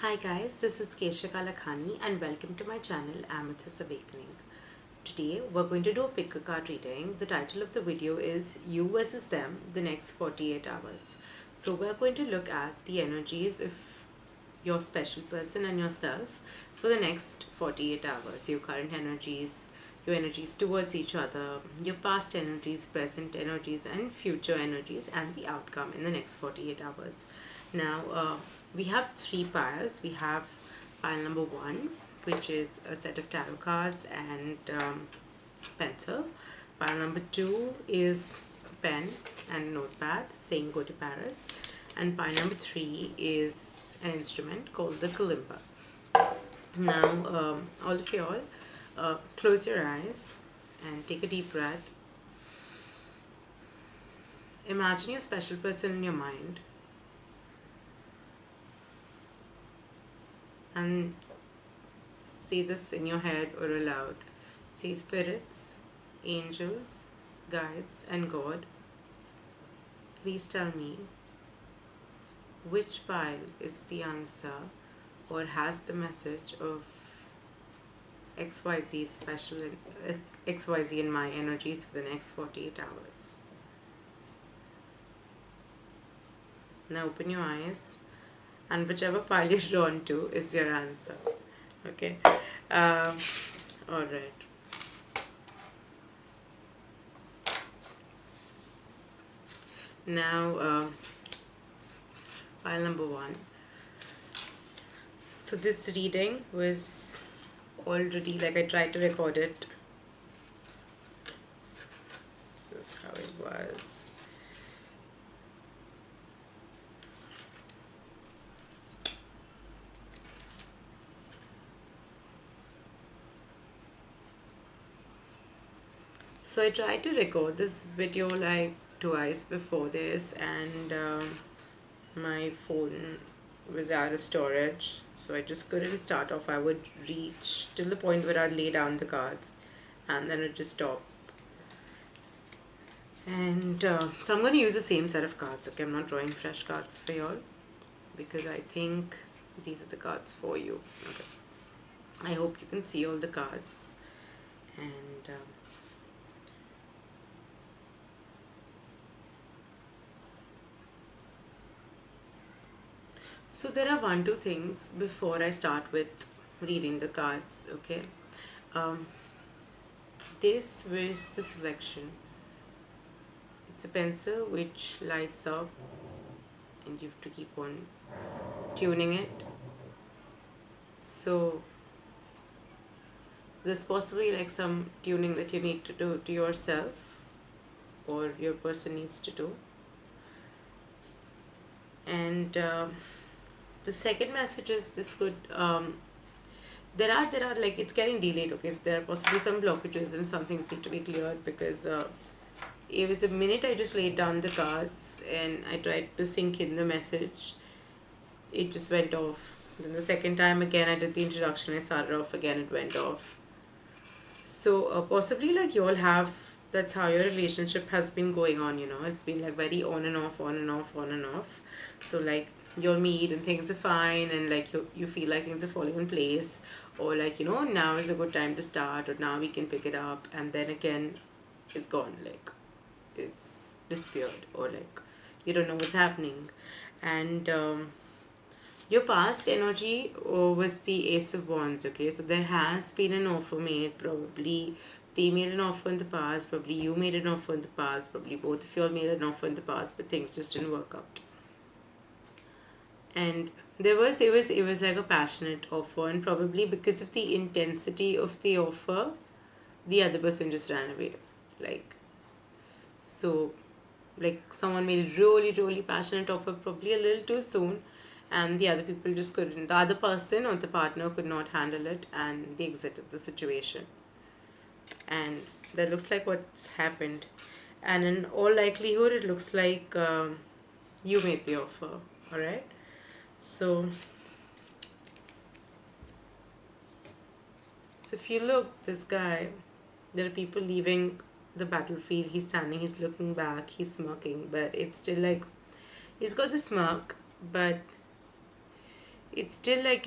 Hi guys, this is Keshika and welcome to my channel Amethyst Awakening. Today we're going to do a pick a card reading. The title of the video is You versus Them, the next 48 hours. So we're going to look at the energies of your special person and yourself for the next 48 hours. Your current energies, your energies towards each other, your past energies, present energies and future energies, and the outcome in the next 48 hours. Now, we have three piles. We have pile number one, which is a set of tarot cards and pencil. Pile number two is a pen and a notepad saying go to Paris. And pile number three is an instrument called the Kalimba. Now, all of y'all, close your eyes and take a deep breath. Imagine your special person in your mind and say this in your head or aloud. Say, spirits, angels, guides, and God, please tell me which pile is the answer or has the message of XYZ special XYZ in my energies for the next 48 hours. Now open your eyes, and whichever pile you're drawn to is your answer. Okay. All right. Now, pile number one. So this reading was already, like, I tried to record it. This is how it was. So I tried to record this video like twice before this, and my phone was out of storage, so I just couldn't start off. I would reach till the point where I'd lay down the cards and then it just stop. And so I'm going to use the same set of cards. Okay, I'm not drawing fresh cards for y'all because I think these are the cards for you. Okay, I hope you can see all the cards. And so there are two things before I start with reading the cards. Okay, this was the selection. It's a pencil which lights up and you have to keep on tuning it. So there's possibly like some tuning that you need to do to yourself or your person needs to do. And the second message is this could there are like, it's getting delayed. Okay, so there are possibly some blockages and some things need to be cleared because it was a minute I just laid down the cards and I tried to sink in the message, it just went off. Then the second time again I did the introduction, I started off again, it went off. So possibly like you all have, that's how your relationship has been going on, it's been like very on and off, on and off, on and off. So like you'll meet and things are fine and like you feel like things are falling in place, or like now is a good time to start, or now we can pick it up, and then again it's gone, like it's disappeared, or like you don't know what's happening. And your past energy was the Ace of Wands. Okay, so there has been an offer made. Probably they made an offer in the past, probably you made an offer in the past, probably both of you all made an offer in the past, but things just didn't work out. And it was like a passionate offer, and probably because of the intensity of the offer, the other person just ran away. Like someone made a really really passionate offer probably a little too soon, and the other people just couldn't, the other person or the partner could not handle it, and they exited the situation. And that looks like what's happened, and in all likelihood it looks like you made the offer. All right, so if you look, this guy, there are people leaving the battlefield. He's standing, he's looking back, he's smirking, but it's still like he's got the smirk, but it's still like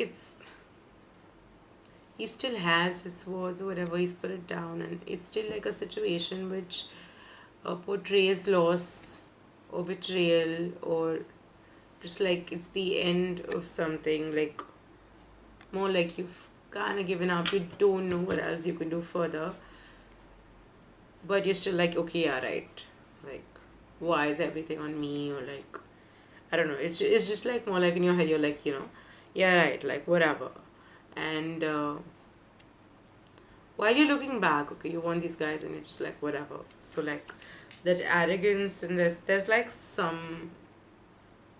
he still has his words, whatever he's put it down, and it's still like a situation which portrays loss or betrayal, or just like it's the end of something, like more like you've kind of given up, you don't know what else you can do further, but you're still like, okay, yeah, right, like why is everything on me, or like I don't know, it's just like more like in your head you're like, yeah, right, like whatever. And while you're looking back, okay, you want these guys and you're just like whatever. So like that arrogance, and there's like some,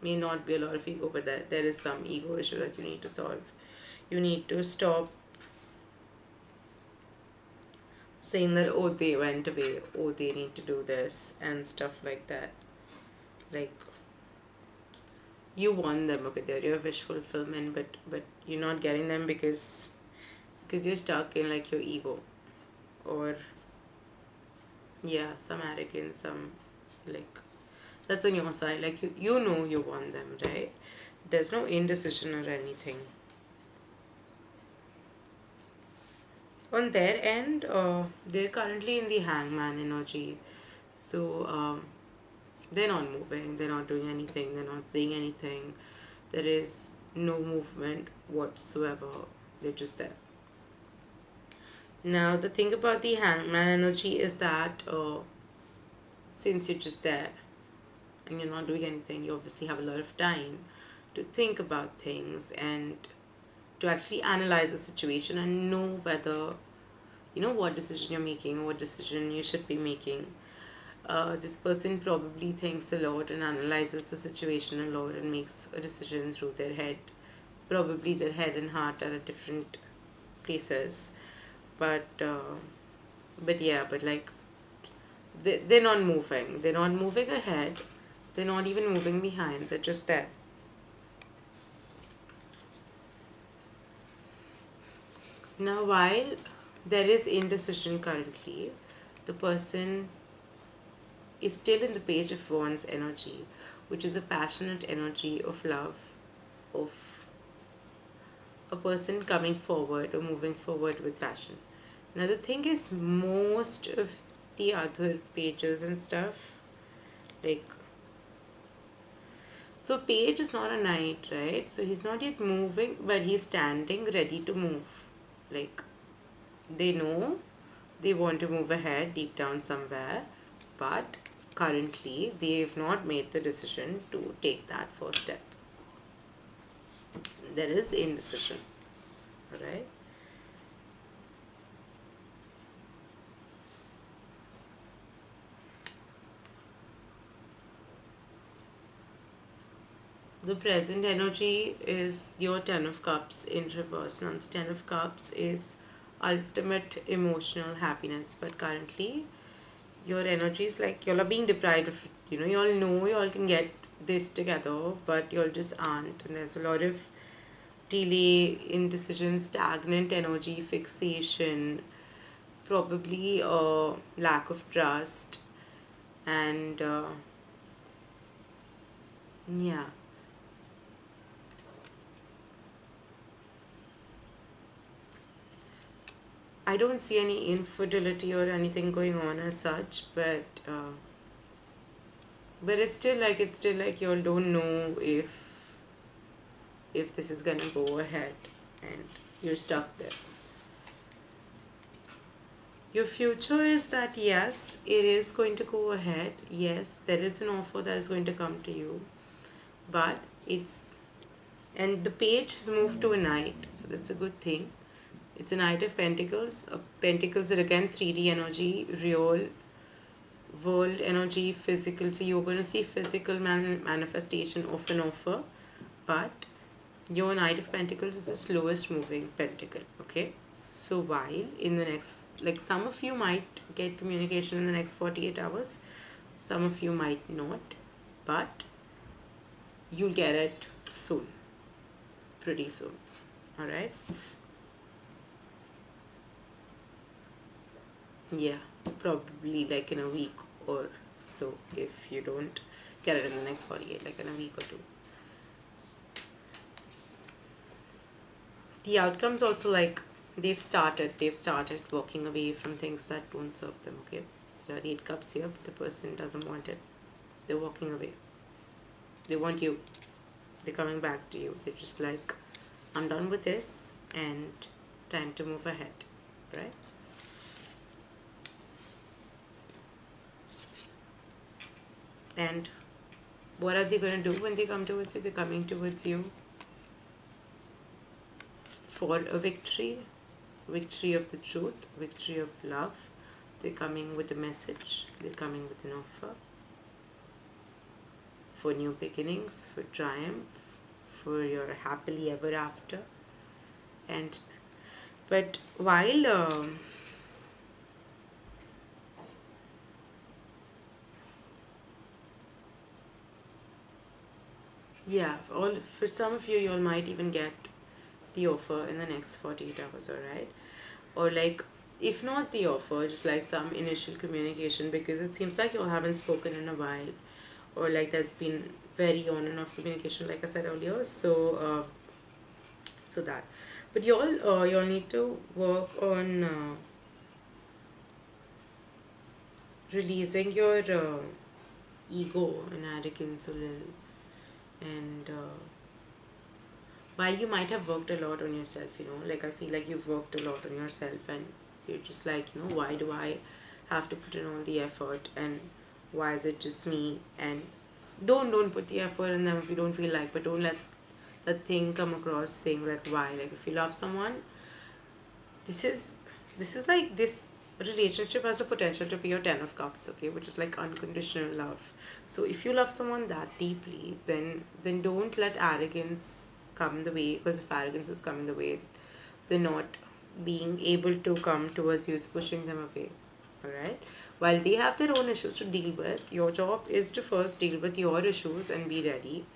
may not be a lot of ego, but there is some ego issue that you need to solve. You need to stop saying that, oh, they went away, oh, they need to do this and stuff like that. Like you want them, okay, they're your wish fulfillment, but you're not getting them because you're stuck in like your ego, or yeah, some arrogance, some like that's on your side. Like you know you want them, right? There's no indecision or anything on their end. They're currently in the hangman energy, so they're not moving, they're not doing anything, they're not saying anything. There is no movement whatsoever, they're just there. Now the thing about the hangman energy is that since you're just there and you're not doing anything, you obviously have a lot of time to think about things and to actually analyze the situation and know whether what decision you're making or what decision you should be making. This person probably thinks a lot and analyzes the situation a lot and makes a decision through their head. Probably their head and heart are at different places, but yeah, but like they're not moving. They're not moving ahead. They're not even moving behind. They're just there. Now, while there is indecision currently, the person is still in the Page of Wands energy, which is a passionate energy of love, of a person coming forward or moving forward with passion. Now, the thing is, most of the other pages and stuff, like, so Page is not a knight, right? So he's not yet moving, but he's standing ready to move. Like, they know they want to move ahead deep down somewhere, but currently they've not made the decision to take that first step. There is indecision, right? The present energy is your Ten of Cups in reverse. Now, the Ten of Cups is ultimate emotional happiness, but currently your energy is like y'all are being deprived of it. Y'all know y'all can get this together, but y'all just aren't. And there's a lot of delay, indecision, stagnant energy, fixation, probably a lack of trust, and yeah. I don't see any infidelity or anything going on as such, but it's still like y'all don't know if this is gonna go ahead, and you're stuck there. Your future is that yes, it is going to go ahead. Yes, there is an offer that is going to come to you, but and the page has moved to a knight, so that's a good thing. It's a Knight of Pentacles. Pentacles are again 3D energy, real world energy, physical. So you're going to see physical manifestation of an offer, but your Knight of Pentacles is the slowest moving pentacle. Okay, so while in the next, like some of you might get communication in the next 48 hours, some of you might not, but you'll get it soon, pretty soon. All right. Yeah, probably like in a week or so, if you don't get it in the next 48, like in a week or two. the outcomes also, like, they've started walking away from things that don't serve them. Okay, there are 8 cups here, but the person doesn't want it. They're walking away. They want you. They're coming back to you. They're just like, I'm done with this and time to move ahead, right? And what are they going to do when they come towards you? They're coming towards you for a victory of the truth, victory of love. They're coming with a message, they're coming with an offer for new beginnings, for triumph, for your happily ever after. And but while yeah, all for some of you, you all might even get the offer in the next 48 hours, alright? Or like, if not the offer, just like some initial communication, because it seems like you all haven't spoken in a while, or like there's been very on and off communication, like I said earlier. So that, but you all need to work on releasing your ego and arrogance a little, and while you might have worked a lot on yourself, like I feel like you've worked a lot on yourself, and you're just like, why do I have to put in all the effort, and why is it just me? And don't put the effort in them if you don't feel like, but don't let that thing come across saying like, why? Like, if you love someone, this is like, this relationship has a potential to be your 10 of cups, okay, which is like unconditional love. So if you love someone that deeply, then don't let arrogance come the way, because if arrogance is coming the way, they're not being able to come towards you, it's pushing them away. All right, while they have their own issues to deal with, your job is to first deal with your issues and be ready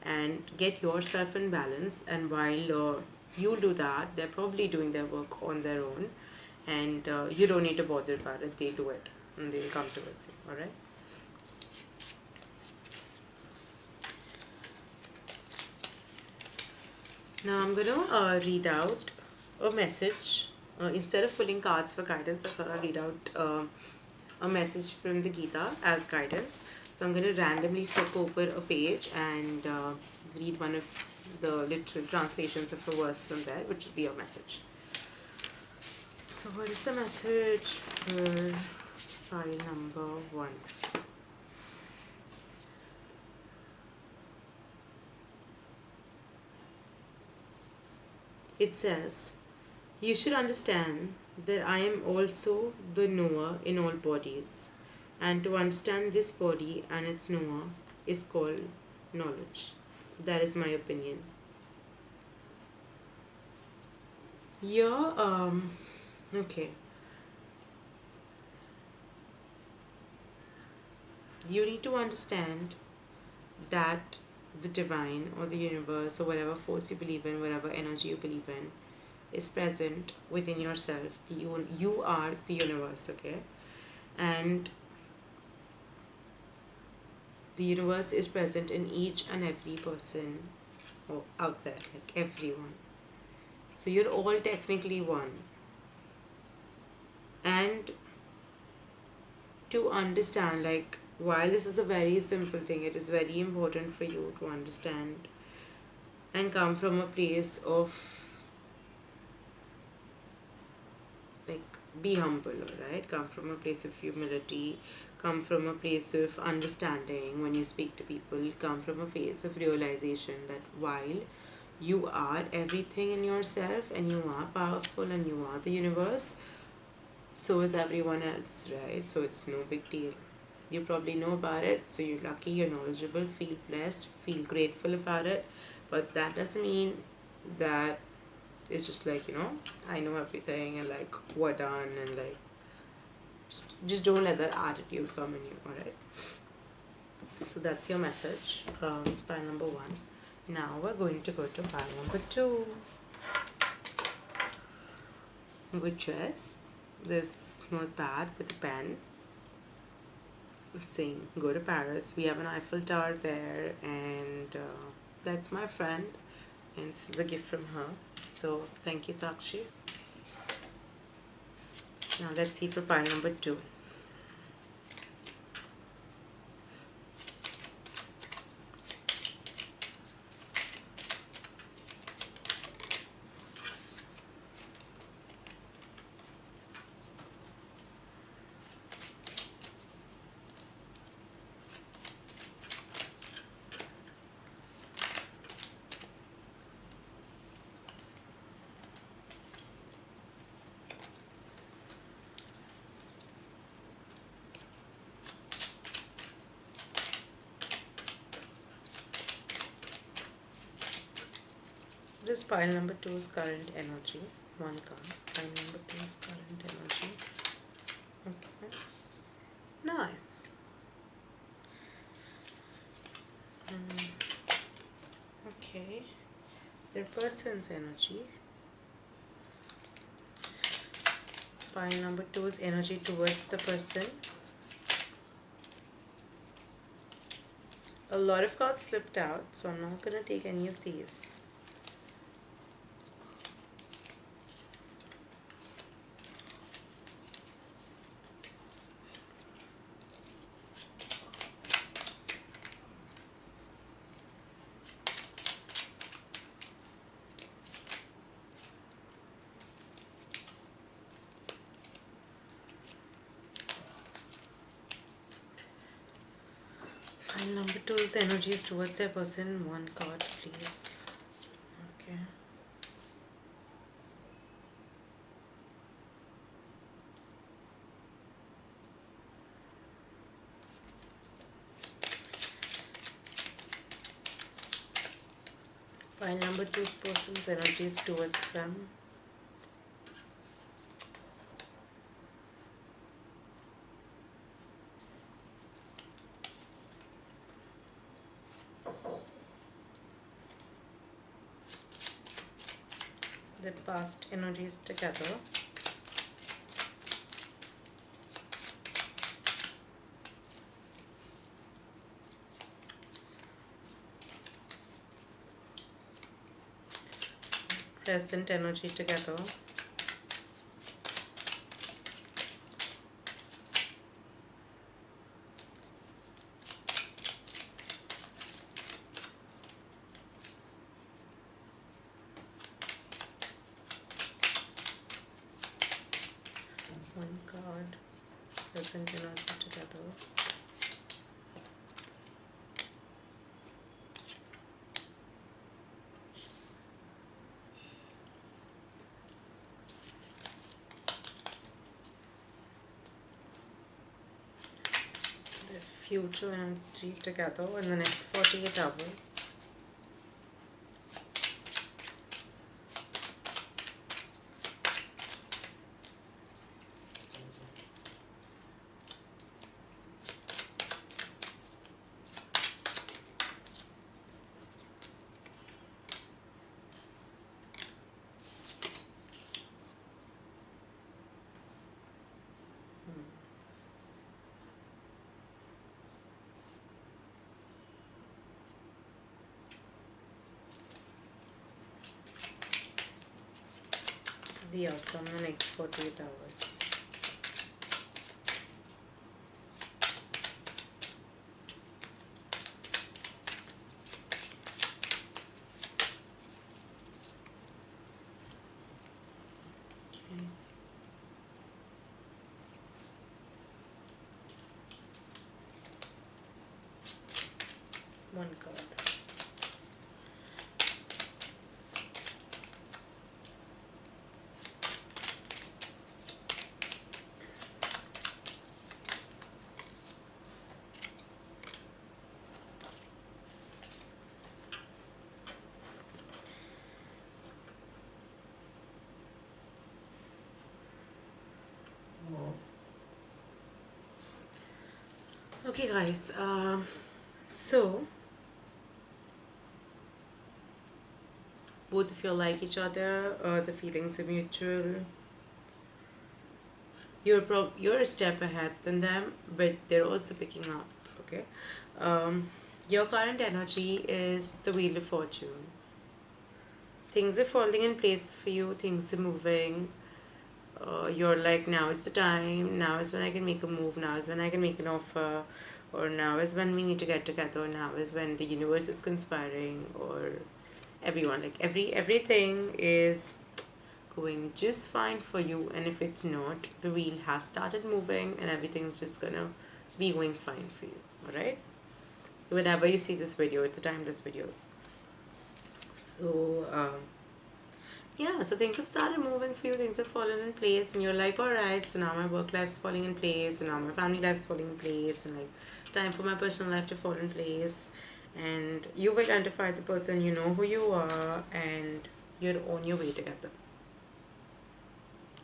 and get yourself in balance. And while you do that, they're probably doing their work on their own, and you don't need to bother about it. They do it and they'll come towards you. All right. Now I'm gonna read out a message. Instead of pulling cards for guidance, I thought I'd read out a message from the Gita as guidance. So I'm gonna randomly flip over a page and read one of the literal translations of a verse from there, which will be a message. So what is the message for file number 1? It says, you should understand that I am also the knower in all bodies, and to understand this body and its knower is called knowledge. That is my opinion. Here, okay. You need to understand that the divine or the universe or whatever force you believe in, whatever energy you believe in, is present within yourself. You are the universe, okay? And the universe is present in each and every person out there, like everyone. So you're all technically one. And to understand, like, while this is a very simple thing, it is very important for you to understand and come from a place of, like, be humble, alright? Come from a place of humility, come from a place of understanding when you speak to people, come from a place of realization that while you are everything in yourself and you are powerful and you are the universe, so is everyone else, right? So it's no big deal. You probably know about it, so you're lucky, you're knowledgeable, feel blessed, feel grateful about it. But that doesn't mean that it's just like, I know everything and like we're done, and like just don't let that attitude come in you, alright? So that's your message, pile number 1. Now we're going to go to pile number 2, which is this notepad with a pen saying, go to Paris. We have an Eiffel Tower there, and that's my friend, and this is a gift from her. So thank you, Sakshi. So now let's see for pile number 2. This pile number 2's current energy. One card. Pile number 2's current energy. Okay. Nice. Okay. Their person's energy. Pile number 2's energy towards the person. A lot of cards flipped out, so I'm not going to take any of these. Pile number 2's energies towards their person. One card, please. Okay. Pile number 2's person's energies towards them. The past energies together. Present energy together. One card. Present energy together. Future energy together in the next 48 hours. The outcome in the next 48 hours. Okay. One card. Okay, guys. So both of you like each other. The feelings are mutual. You're a step ahead than them, but they're also picking up. Okay. Your current energy is the Wheel of Fortune. things are falling in place for you, things are moving. You're like, now it's the time, now is when I can make a move, now is when I can make an offer, or now is when we need to get together, now is when the universe is conspiring, or everyone, like everything is going just fine for you. And if it's not, the wheel has started moving and everything's just gonna be going fine for you. All right, whenever you see this video, it's a timeless video. So yeah, so things have started moving for you, things have fallen in place, and you're like, all right, so now my work life's falling in place, and now my family life's falling in place, and like time for my personal life to fall in place. And you've identified the person, you know who you are, and you're on your way together.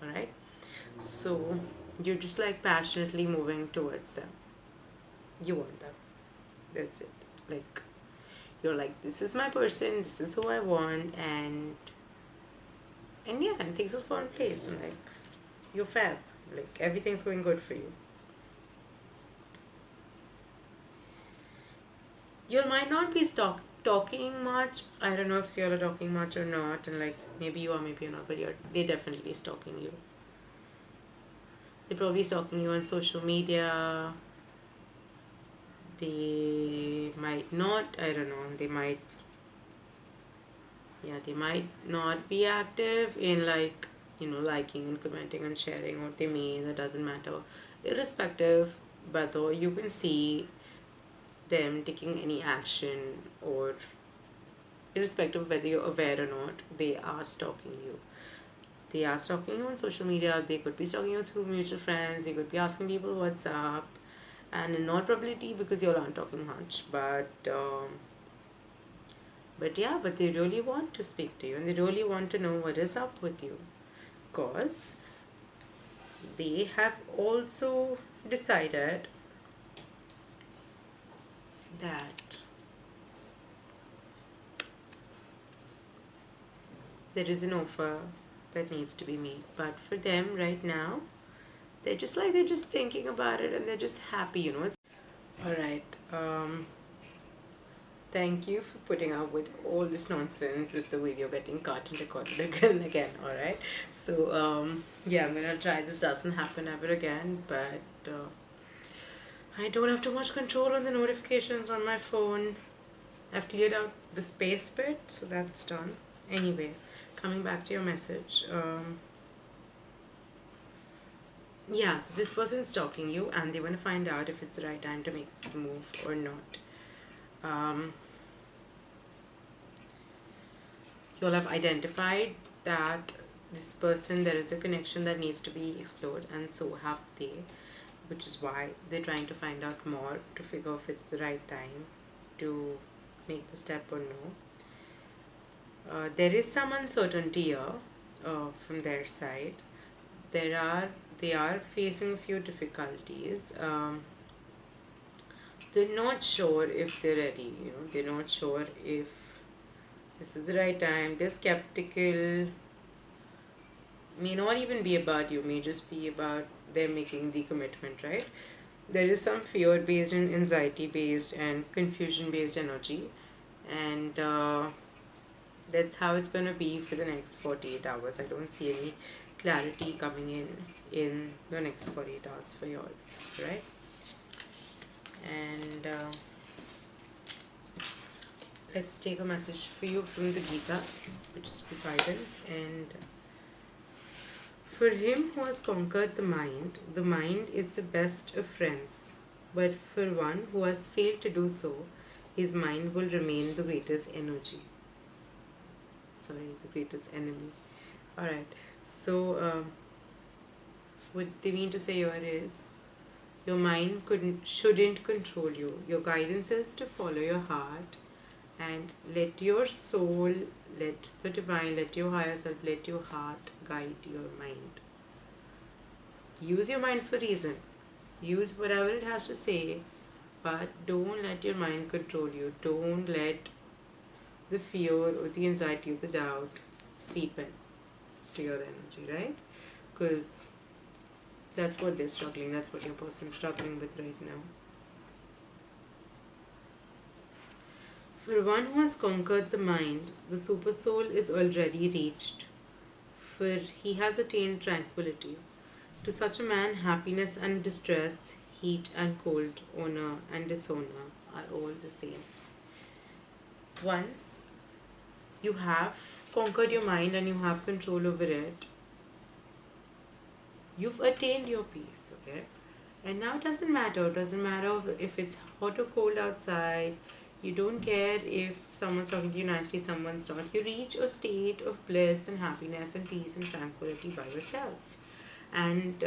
All right, so you're just like passionately moving towards them. You want them. That's it. Like, you're like, this is my person, this is who I want, and yeah, and things will fall in place, and like, you're fab, like everything's going good for you. You might not be talking much. I don't know if you're talking much or not, and like maybe you are, maybe you're not, but they're definitely stalking you. They're probably stalking you on social media. They might not, I don't know, they might not be active in like, liking and commenting and sharing what they mean. That doesn't matter. Irrespective, but though you can see them taking any action, or irrespective of whether you're aware or not, they are stalking you. They are stalking you on social media. They could be stalking you through mutual friends. They could be asking people what's up. And in all probability, because you all aren't talking much, but yeah, but they really want to speak to you, and they really want to know what is up with you, because they have also decided that there is an offer that needs to be made. But for them right now, they're just thinking about it, and they're just happy. It's all right. Thank you for putting up with all this nonsense with the video getting cut and recorded again and again. All right. So yeah, I'm gonna try this doesn't happen ever again, but I don't have too much control on the notifications on my phone. I've cleared out the space bit, so that's done. Anyway, coming back to your message. Yeah, so this person's stalking you, and they want to find out if it's the right time to make the move or not. You all have identified that this person, there is a connection that needs to be explored, and so have they, which is why they're trying to find out more to figure if it's the right time to make the step or no. There is some uncertainty here from their side. They are facing a few difficulties. They're not sure if they're ready. They're not sure if this is the right time. They're skeptical. May not even be about you. May just be about them making the commitment. Right? There is some fear-based and anxiety-based and confusion-based energy, and that's how it's gonna be for the next 48 hours. I don't see any clarity coming in the next 48 hours for you all, right? And let's take a message for you from the Gita, which is for guidance. And for him who has conquered the mind is the best of friends. But for one who has failed to do so, his mind will remain the greatest enemy. Alright, so what they mean to say here is, your mind shouldn't control you. Your guidance is to follow your heart and let your soul, let the divine, let your higher self, let your heart guide your mind. Use your mind for reason. Use whatever it has to say, but don't let your mind control you. Don't let the fear or the anxiety or the doubt seep in to your energy, right? Because that's what they're struggling, that's what your person's struggling with right now. For one who has conquered the mind, the super soul is already reached, for he has attained tranquility. To such a man, happiness and distress, heat and cold, honor and dishonor are all the same. Once you have conquered your mind and you have control over it, you've attained your peace, okay? And now it doesn't matter if it's hot or cold outside. You don't care if someone's talking to you nicely, someone's not. You reach a state of bliss and happiness and peace and tranquility by yourself. And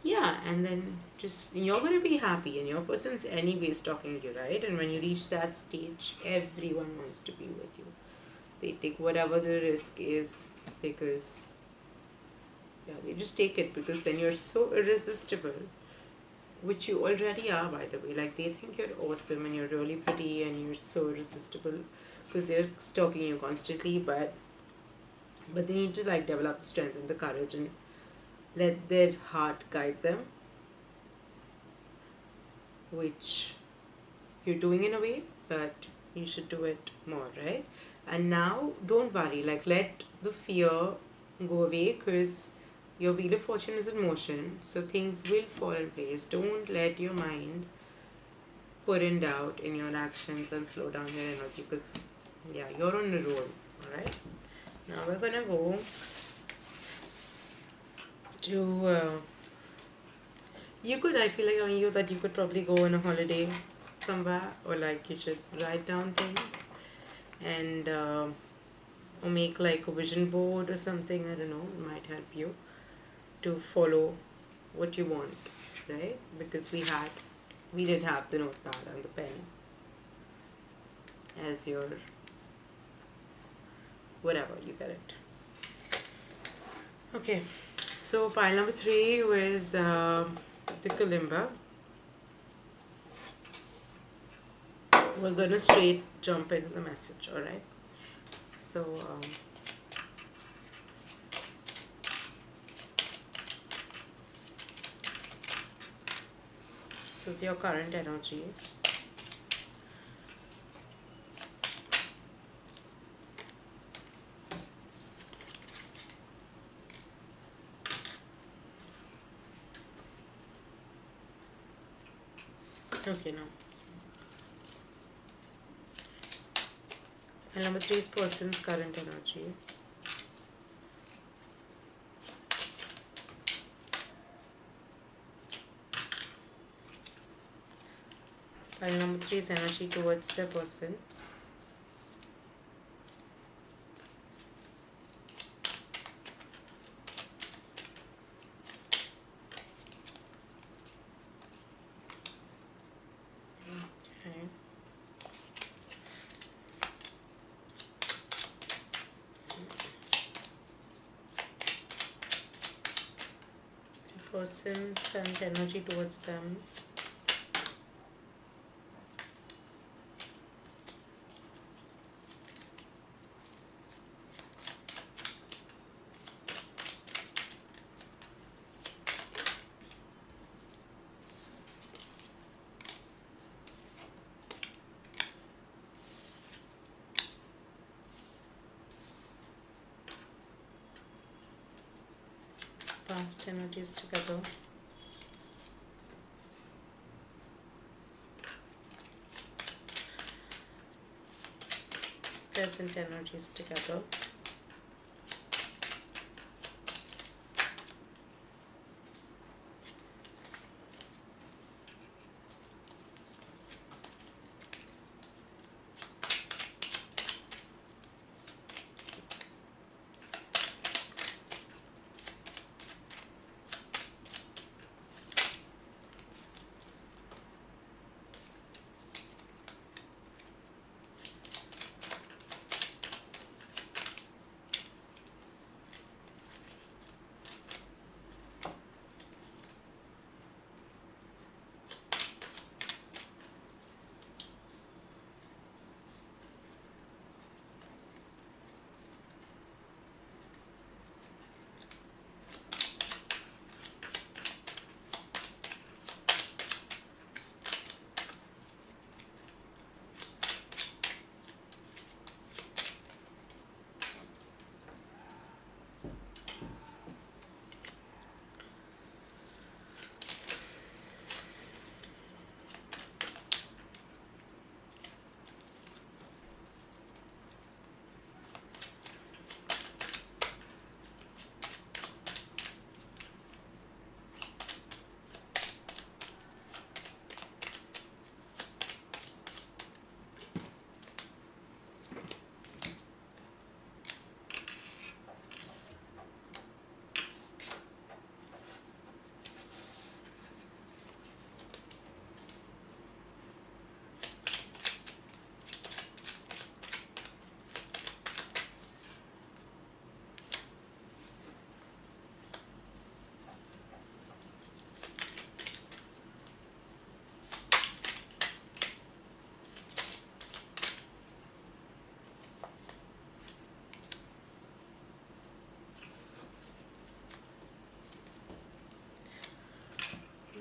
yeah, and then just you're gonna be happy, and your person's anyways talking to you, right? And when you reach that stage, everyone wants to be with you. They take whatever the risk is because yeah, they just take it because then you're so irresistible, which you already are, by the way. Like they think you're awesome and you're really pretty and you're so irresistible because they're stalking you constantly, but they need to like develop the strength and the courage and let their heart guide them, which you're doing in a way, but you should do it more, right? And now don't worry, like let the fear go away because your wheel of fortune is in motion, so things will fall in place. Don't let your mind put in doubt in your actions and slow down your energy because yeah, you're on a roll. Alright, now we're gonna go to you could, I feel like on you that you could probably go on a holiday somewhere, or like you should write down things and or make like a vision board or something. I don't know, it might help you to follow what you want, right? Because we did have the notepad and the pen as your whatever, you get it. Okay, so pile number 3 was the Kalimba. We're gonna straight jump into the message, alright? So this is your current energy. Okay, now. And number 3 is person's current energy. Pile number 3 is energy towards the person. Okay. Person's current energy towards them. Past energies together. Present energies together.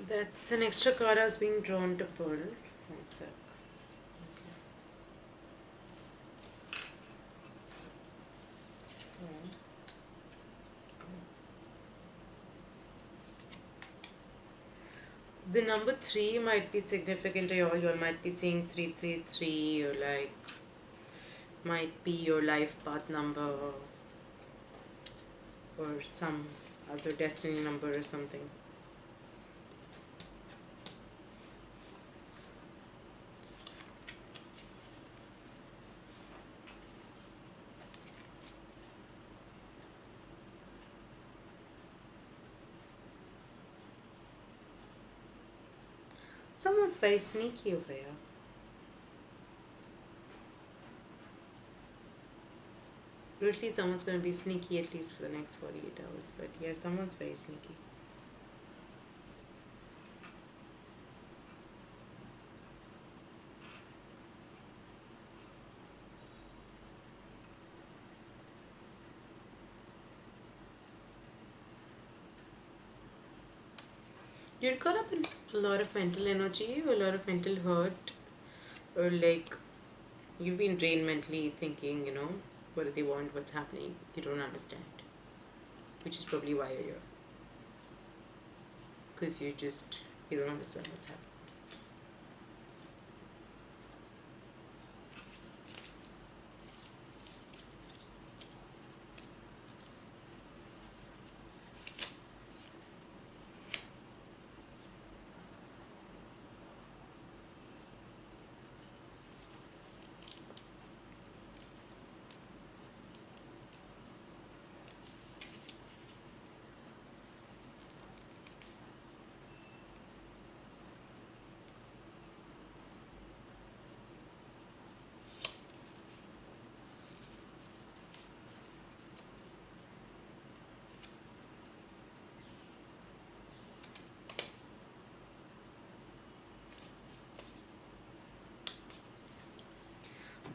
That's an extra card I was being drawn to pull. One sec. So, the number 3 might be significant to you all. You all might be seeing 333, or like, might be your life path number or some other destiny number or something. Someone's very sneaky over here. Or at least someone's going to be sneaky at least for the next 48 hours. But yeah, someone's very sneaky. You're caught up in a lot of mental energy, or a lot of mental hurt, or like you've been drained mentally thinking, what do they want, what's happening, you don't understand. Which is probably why you're here. Because you don't understand what's happening.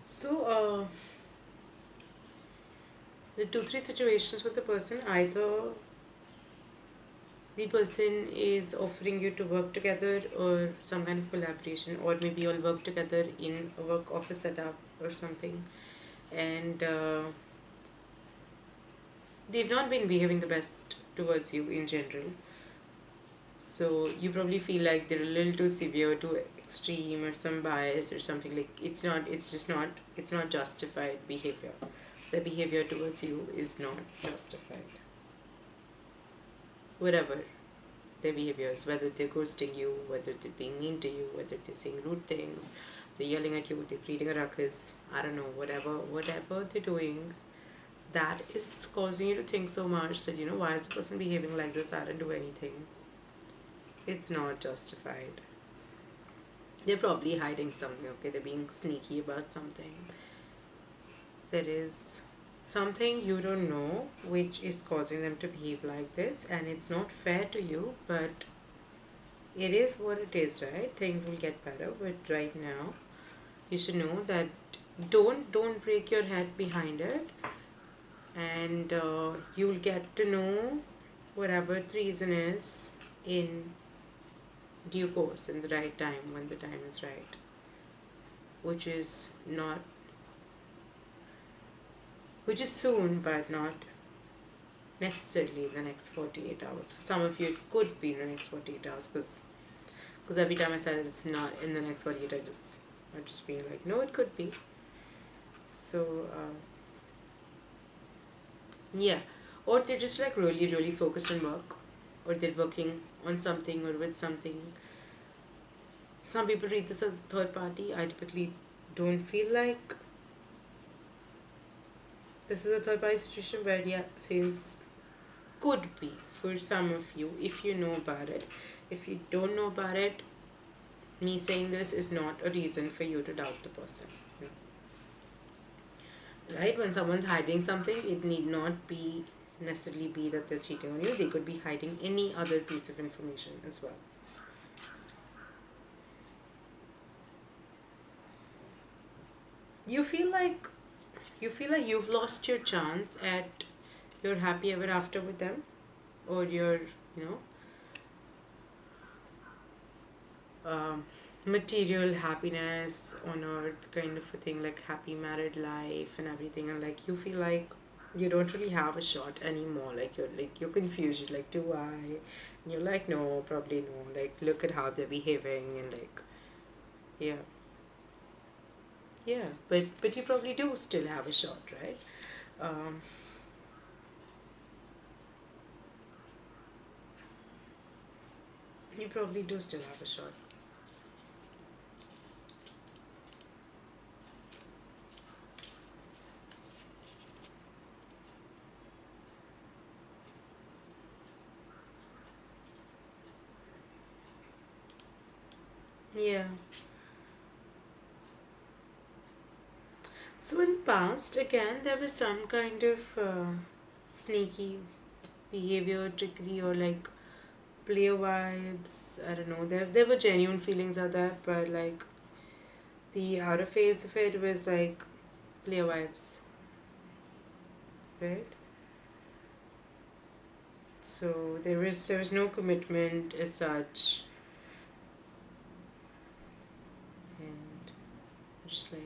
So, the 2-3 situations with the person, either the person is offering you to work together or some kind of collaboration, or maybe you'll work together in a work office setup or something, and they've not been behaving the best towards you in general. So you probably feel like they're a little too severe, too extreme, or some bias or something. Like it's not justified behavior. The behavior towards you is not justified. Whatever their behavior is, whether they're ghosting you, whether they're being mean to you, whether they're saying rude things, they're yelling at you, they're creating a ruckus, I don't know, whatever they're doing, that is causing you to think so much that, why is the person behaving like this? I didn't do anything. It's not justified. They're probably hiding something, okay? They're being sneaky about something. There is something you don't know which is causing them to behave like this, and it's not fair to you, but it is what it is, right? Things will get better, but right now you should know that don't break your head behind it, and you'll get to know whatever the reason is in due course, in the right time, when the time is right, which is soon, but not necessarily in the next 48 hours. For some of you it could be in the next 48 hours, because every time I said it's not in the next 48, I just being like, no, it could be. So yeah, or they're just like really really focused on work, or they're working on something or with something. Some people read this as third party. I typically don't feel like this is a third party situation, but yeah, since could be for some of you if you know about it. If you don't know about it, me saying this is not a reason for you to doubt the person. Right? When someone's hiding something, it need not be necessarily be that they're cheating on you. They could be hiding any other piece of information as well. You feel like you've lost your chance at your happy ever after with them, or your um, material happiness on earth kind of a thing, like happy married life and everything, and like you feel like you don't really have a shot anymore. Like you're confused. You're like, do I? And you're like, no, probably no. Like, look at how they're behaving, and like, yeah, yeah. But you probably do still have a shot, right? Um, you probably do still have a shot. Yeah. So in the past, again, there was some kind of sneaky behavior, trickery, or like player vibes. I don't know. There were genuine feelings of that, but like the outer phase of it was like player vibes, right? So there was no commitment as such, and just like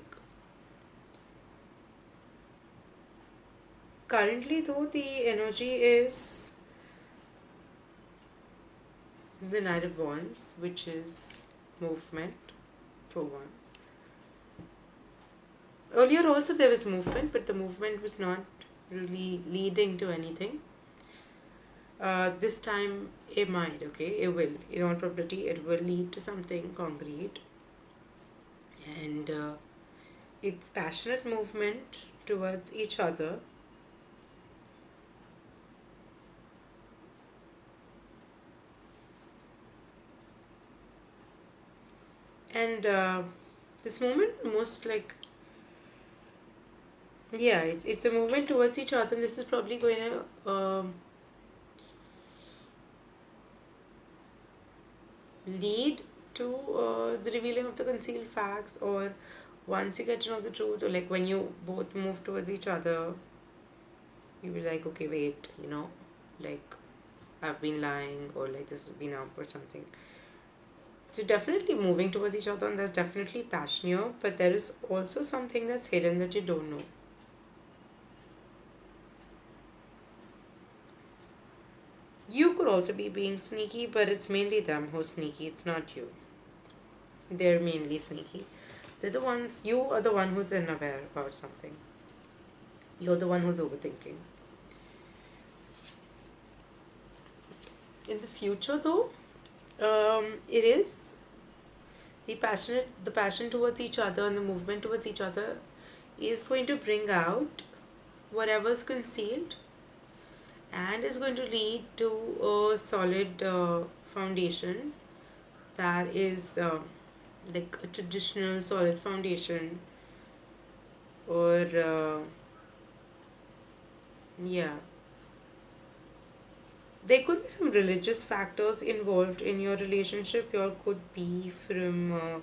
currently though the energy is the Knight of Wands, which is movement for one. Earlier also there was movement, but the movement was not really leading to anything. This time it might, okay? It will. In all probability, it will lead to something concrete. And it's passionate movement towards each other. And this movement, most like, yeah, it's a movement towards each other. And this is probably going to lead to the revealing of the concealed facts, or once you get to know the truth, or like when you both move towards each other, you'll be like, okay, wait, like I've been lying, or like this has been up or something. So definitely moving towards each other, and there's definitely passion here, but there is also something that's hidden that you don't know. You could also be being sneaky, but it's mainly them who's sneaky, it's not you. They're mainly sneaky. They're the ones, you are the one who's unaware about something. You're the one who's overthinking. In the future, though, it is the passion towards each other and the movement towards each other is going to bring out whatever's concealed, and is going to lead to a solid foundation that is like a traditional solid foundation, or yeah, there could be some religious factors involved in your relationship. You all could be from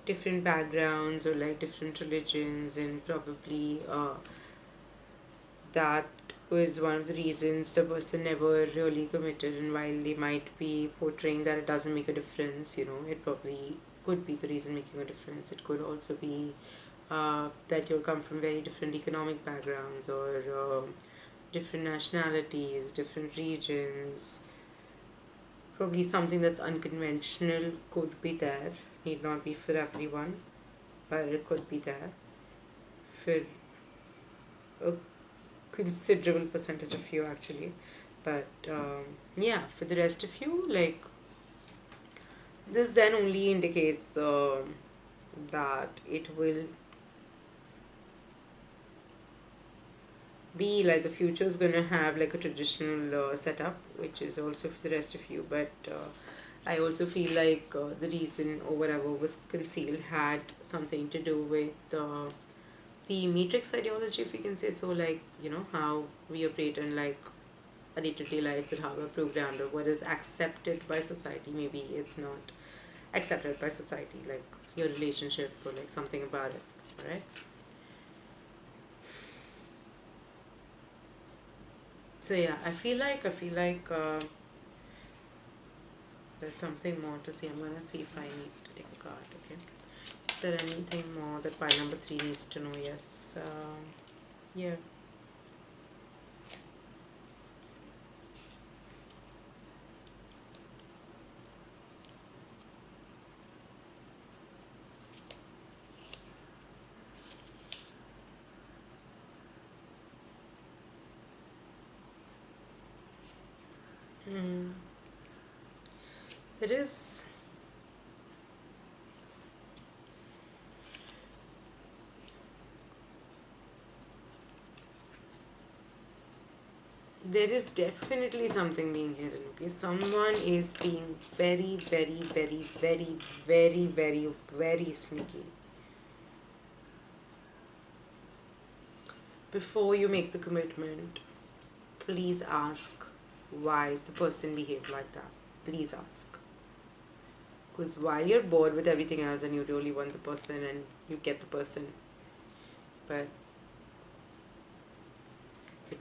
different backgrounds, or like different religions, and probably that was one of the reasons the person never really committed. And while they might be portraying that it doesn't make a difference, it probably could be the reason making a difference. It could also be that you'll come from very different economic backgrounds, or different nationalities, different regions. Probably something that's unconventional could be there. Need not be for everyone, but it could be there for a considerable percentage of you, actually. But yeah, for the rest of you, like, this then only indicates that it will be like the future is going to have like a traditional setup, which is also for the rest of you. But I also feel like the reason or whatever was concealed had something to do with the matrix ideology, if you can say so. Like, how we operate in like our day-to-day lives, that how we're programmed, or what is accepted by society. Maybe it's not accepted by society, like your relationship, or like something about it, right? So yeah, I feel like There's something more to see. I'm gonna see if I need to take a card. Okay. Is there anything more that pile number 3 needs to know? Yes. Yeah. Hmm. It is. There is definitely something being hidden. Okay, someone is being very, very, very, very, very, very, very sneaky. Before you make the commitment, please ask why the person behaved like that. Please ask. Because while you're bored with everything else and you really want the person and you get the person, but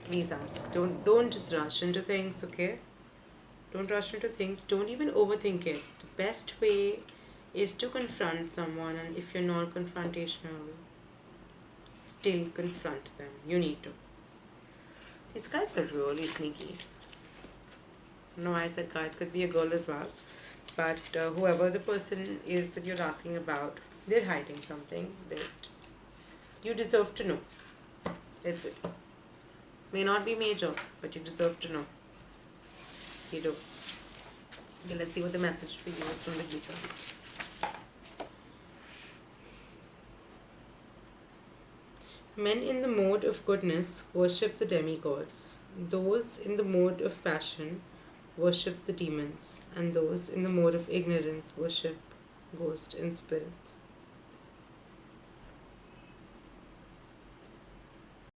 please ask. Don't just rush into things, okay? Don't rush into things. Don't even overthink it. The best way is to confront someone, and if you're not confrontational, still confront them. You need to. These guys are really sneaky. No, I said guys could be a girl as well. But whoever the person is that you're asking about, they're hiding something that you deserve to know. That's it. May not be major, but you deserve to know. You do. Okay, let's see what the message for you is from the Gita. Men in the mode of goodness worship the demigods. Those in the mode of passion worship the demons. And those in the mode of ignorance worship ghosts and spirits.